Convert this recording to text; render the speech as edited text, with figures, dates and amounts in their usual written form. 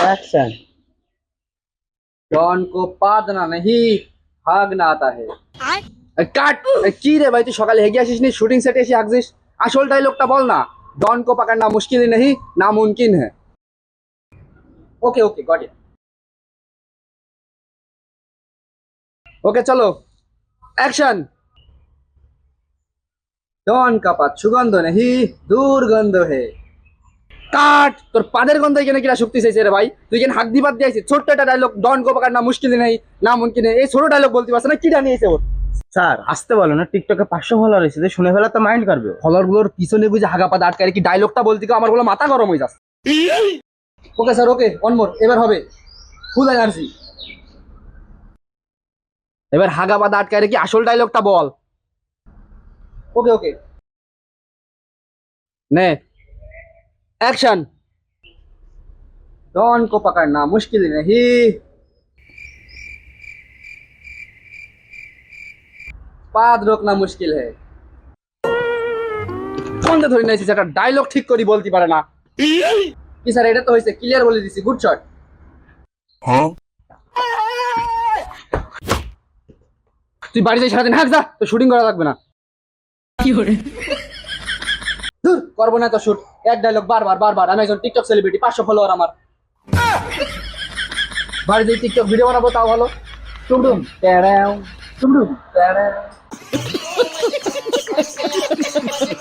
Action. Don को पादना नहीं भागना आता है। কাট। কি রে ভাই, তুই সকালে হেগে আসিস নি, শুটিং সেটে এসে আগছিস? আসল ডায়লগটা বল না। ডন को पकड़ना मुश्किल नहीं नामुमकिन है। Okay okay got it. Okay चलो एक्शन। ডন का পাত সুগন্ধ नहीं দুর্গন্ধ है। কাট। তোর পাদের গন্ধ এখানে কিরা শক্তি চাইছে রে ভাই? তুই এখানে হাত দিবাদ দিয়েছিস ছোট্ট একটা ডায়লগ, ডন को पकड़ना मुश्किल नहीं नामुमकिन है, এই ছোট ডায়লগ বলতে পারছ না? কি জানিয়েছে ওর? স্যার আসতে বলো না, টিকটকে 500 ফলোয়ার হয়েছে, যে শুনে ফেলা তো মাইন্ড করবে। ফলোয়ারগুলোর পিছনে বুঝে হাগা পাতা আটকায় কি ডায়লগটা বলতে গিয়ে আমার গুলো মাথা গরম হয়ে যাচ্ছে। Okay sir okay one more, এবার হবে ফুল এনার্জি। এবার হাগা পাতা আটকায় কি আসল ডায়লগটা বল। ওকে ওকে নে एक्शन। डॉन को पकड़ना मुश्किल नहीं पाद रोकना मुश्किल है। বন্ধে ধরে নিয়েছিস, একটা ডায়লগ ঠিক করি বলতে পারে না। কি স্যার এটা তো হয়েছে, ক্লিয়ার বলে দিছি, গুড শট। তুই বাড়ি যাই সারাদিন হাঁক যা, তো শুটিং করা লাগবে না। ধুর, করবো না তো শুট, এক ডায়লগ বারবার বারবার। আমি একজন টিকটক সেলিব্রিটি, 500 ফলোয়ার আমার। বাড়ি যাই টিকটক ভিডিও বানাবো তাও ভালো। টুমডুম টুমডুম